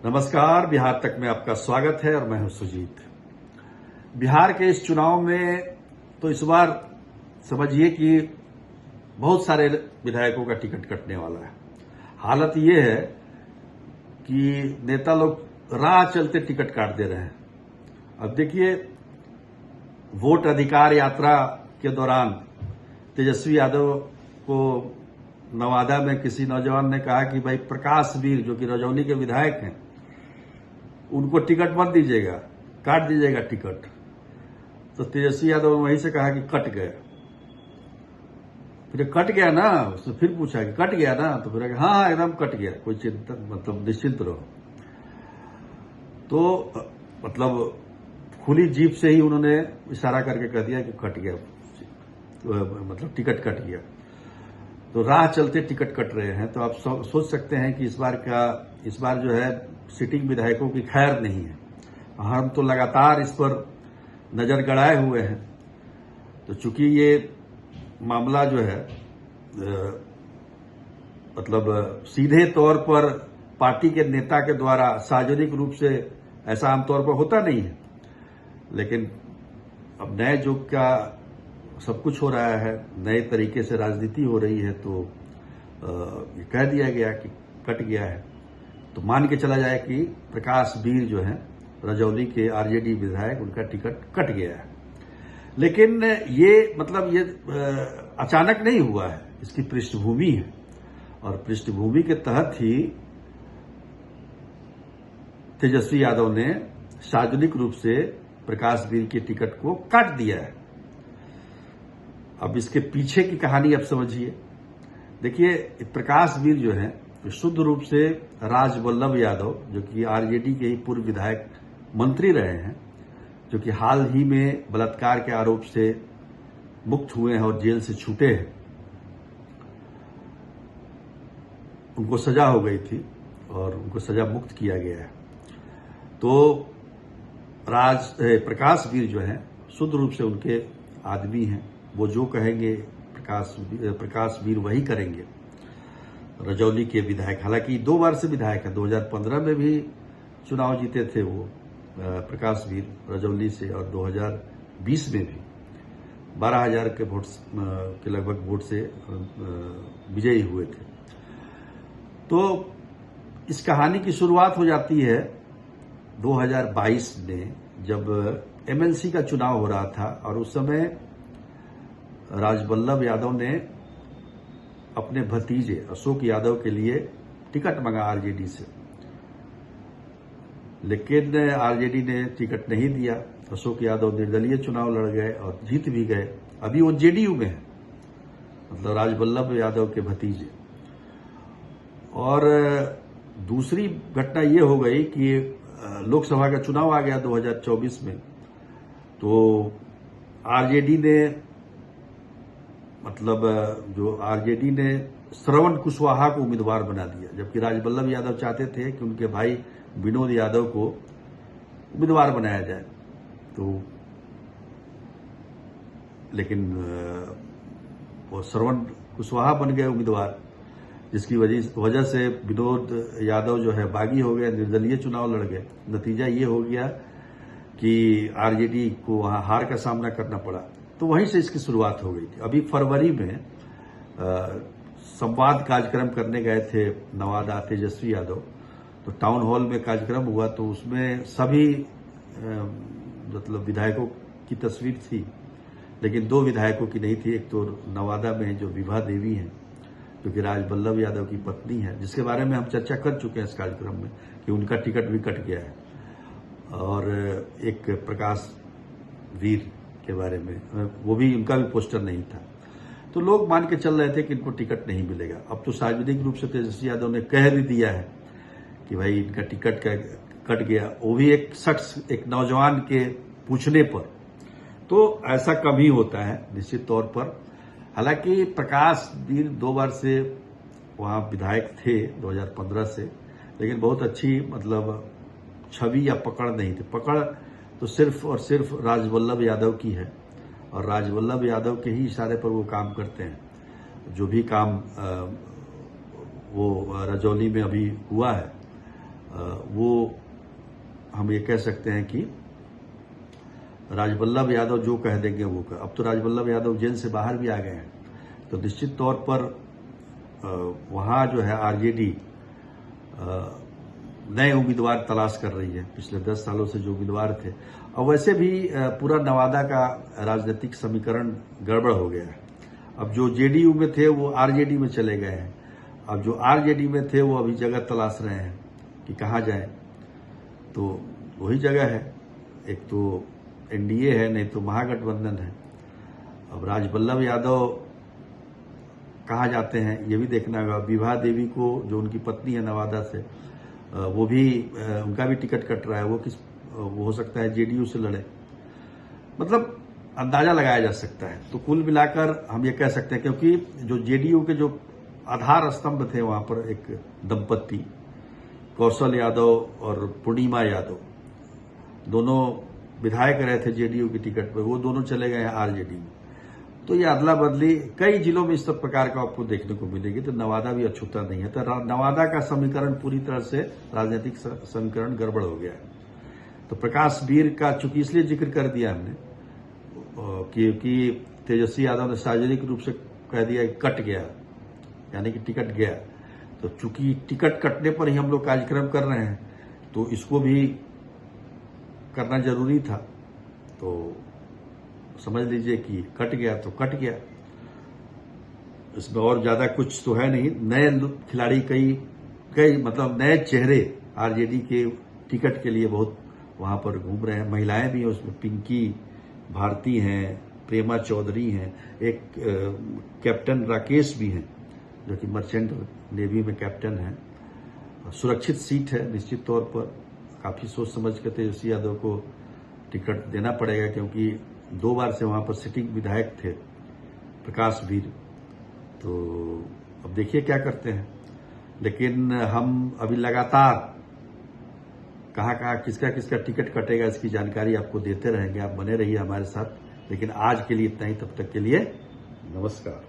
नमस्कार, बिहार तक में आपका स्वागत है और मैं हूं सुजीत। बिहार के इस चुनाव में तो इस बार समझिए कि बहुत सारे विधायकों का टिकट कटने वाला है। हालत ये है कि नेता लोग राह चलते टिकट काट दे रहे हैं। अब देखिए, वोट अधिकार यात्रा के दौरान तेजस्वी यादव को नवादा में किसी नौजवान ने कहा कि भाई प्रकाश वीर, जो कि रजौली के विधायक हैं, उनको टिकट मत दीजिएगा, काट दीजिएगा टिकट। तो तेजस्वी यादव ने वहीं से कहा कि कट गए। फिर कट गया ना, उसने फिर पूछा कि कट गया ना, तो फिर हाँ एकदम कट गया, कोई चिंता मतलब निश्चिंत रहो। तो मतलब खुली जीप से ही उन्होंने इशारा करके कह दिया कि कट गया, मतलब टिकट कट गया। तो राह चलते टिकट कट रहे हैं। तो आप सोच सकते हैं कि इस बार जो है सिटिंग विधायकों की खैर नहीं है। हम तो लगातार इस पर नजर गड़ाए हुए हैं। तो चूंकि ये मामला जो है मतलब सीधे तौर पर पार्टी के नेता के द्वारा सार्वजनिक रूप से ऐसा आमतौर पर होता नहीं है, लेकिन अब नए युग का सब कुछ हो रहा है, नए तरीके से राजनीति हो रही है, तो ये कह दिया गया कि कट गया है। तो मान के चला जाए कि प्रकाश वीर जो है रजौली के आरजेडी विधायक, उनका टिकट कट गया है। लेकिन ये मतलब ये अचानक नहीं हुआ है, इसकी पृष्ठभूमि है, और पृष्ठभूमि के तहत ही तेजस्वी यादव ने सार्वजनिक रूप से प्रकाश वीर के टिकट को काट दिया है। अब इसके पीछे की कहानी आप समझिए। देखिए, प्रकाश वीर जो है शुद्ध रूप से राजवल्लभ यादव, जो कि आरजेडी के ही पूर्व विधायक मंत्री रहे हैं, जो कि हाल ही में बलात्कार के आरोप से मुक्त हुए हैं और जेल से छूटे हैं। उनको सजा हो गई थी और उनको सजा मुक्त किया गया है। तो प्रकाश वीर जो है शुद्ध रूप से उनके आदमी हैं। वो जो कहेंगे प्रकाश वीर वही करेंगे। रजौली के विधायक, हालांकि 2 बार से विधायक हैं। 2015 में भी चुनाव जीते थे वो प्रकाश वीर रजौली से, और 2020 में भी 12,000 के वोट के लगभग वोट से विजयी हुए थे। तो इस कहानी की शुरुआत हो जाती है 2022 में, जब एमएलसी का चुनाव हो रहा था, और उस समय राजवल्लभ यादव ने अपने भतीजे अशोक यादव के लिए टिकट मांगा आरजेडी से, लेकिन आरजेडी ने टिकट नहीं दिया। अशोक यादव निर्दलीय चुनाव लड़ गए और जीत भी गए। अभी वो जेडीयू में है, मतलब राजवल्लभ यादव के भतीजे। और दूसरी घटना ये हो गई कि लोकसभा का चुनाव आ गया 2024 में। तो आरजेडी ने आरजेडी ने श्रवण कुशवाहा को उम्मीदवार बना दिया, जबकि राजवल्लभ यादव चाहते थे कि उनके भाई विनोद यादव को उम्मीदवार बनाया जाए। तो लेकिन वो श्रवण कुशवाहा बन गए उम्मीदवार, जिसकी वजह से विनोद यादव जो है बागी हो गए, निर्दलीय चुनाव लड़ गए। नतीजा ये हो गया कि आरजेडी को वहां हार का सामना करना पड़ा। तो वहीं से इसकी शुरुआत हो गई थी। अभी फरवरी में संवाद कार्यक्रम करने गए थे नवादा तेजस्वी यादव। तो टाउन हॉल में कार्यक्रम हुआ, तो उसमें सभी मतलब विधायकों की तस्वीर थी, लेकिन 2 विधायकों की नहीं थी। एक तो नवादा में जो विभा देवी हैं, जो कि राजवल्लभ यादव की पत्नी है, जिसके बारे में हम चर्चा कर चुके हैं इस कार्यक्रम में कि उनका टिकट भी कट गया है, और एक प्रकाश वीर के बारे में, वो भी उनका भी पोस्टर नहीं था। तो लोग मान के चल रहे थे कि इनको टिकट नहीं मिलेगा। अब तो सार्वजनिक रूप से तेजस्वी यादव ने कह भी दिया है कि भाई इनका टिकट कट गया, वो भी एक शख्स, एक नौजवान के पूछने पर। तो ऐसा कम ही होता है निश्चित तौर पर। हालांकि प्रकाश वीर 2 बार से वहां विधायक थे 2015 से, लेकिन बहुत अच्छी मतलब छवि या पकड़ नहीं थी। पकड़ तो सिर्फ और सिर्फ राजवल्लभ यादव की है, और राजवल्लभ यादव के ही इशारे पर वो काम करते हैं। जो भी काम वो रजौली में अभी हुआ है, वो हम ये कह सकते हैं कि राजवल्लभ यादव जो कह देंगे वो कर। अब तो राजवल्लभ यादव जेल से बाहर भी आ गए हैं, तो निश्चित तौर पर वहाँ जो है आरजेडी नए उम्मीदवार तलाश कर रही है। पिछले 10 सालों से जो उम्मीदवार थे, और वैसे भी पूरा नवादा का राजनीतिक समीकरण गड़बड़ हो गया है। अब जो जेडीयू में थे वो आरजेडी में चले गए हैं, अब जो आरजेडी में थे वो अभी जगह तलाश रहे हैं कि कहाँ जाए। तो वही जगह है, एक तो एनडीए है, नहीं तो महागठबंधन है। अब राजवल्लभ यादव कहाँ जाते हैं ये भी देखना होगा। विभा देवी को, जो उनकी पत्नी है नवादा से, वो भी उनका भी टिकट कट रहा है। वो हो सकता है जेडीयू से लड़े, मतलब अंदाजा लगाया जा सकता है। तो कुल मिलाकर हम ये कह सकते हैं, क्योंकि जो जेडीयू के जो आधार स्तंभ थे वहां पर एक दंपत्ति कौशल यादव और पूर्णिमा यादव, दोनों विधायक रहे थे जेडीयू की टिकट पर, वो दोनों चले गए हैं आरजेडी में। तो ये अदला बदली कई जिलों में इस सब प्रकार का आपको देखने को मिलेगी। तो नवादा भी अछूता नहीं है। तो नवादा का समीकरण पूरी तरह से राजनीतिक समीकरण गड़बड़ हो गया है। तो प्रकाश वीर का चूंकि इसलिए जिक्र कर दिया हमने क्योंकि तेजस्वी यादव ने सार्वजनिक रूप से कह दिया कि कट गया, यानी कि टिकट गया। तो चूंकि टिकट कटने पर ही हम लोग कार्यक्रम कर रहे हैं, तो इसको भी करना जरूरी था। तो समझ लीजिए कि कट गया तो कट गया, इसमें और ज्यादा कुछ तो है नहीं। नए खिलाड़ी कई मतलब नए चेहरे आरजेडी के टिकट के लिए बहुत वहां पर घूम रहे हैं। महिलाएं भी हैं उसमें, पिंकी भारती हैं, प्रेमा चौधरी हैं, एक कैप्टन राकेश भी हैं जो कि मर्चेंट नेवी में कैप्टन हैं। सुरक्षित सीट है निश्चित तौर पर। काफी सोच समझ कर तेजस्वी यादव को टिकट देना पड़ेगा, क्योंकि 2 बार से वहां पर सिटिंग विधायक थे प्रकाश वीर। तो अब देखिए क्या करते हैं। लेकिन हम अभी लगातार कहाँ किसका टिकट कटेगा इसकी जानकारी आपको देते रहेंगे। आप बने रहिए हमारे साथ। लेकिन आज के लिए इतना ही, तब तक के लिए नमस्कार।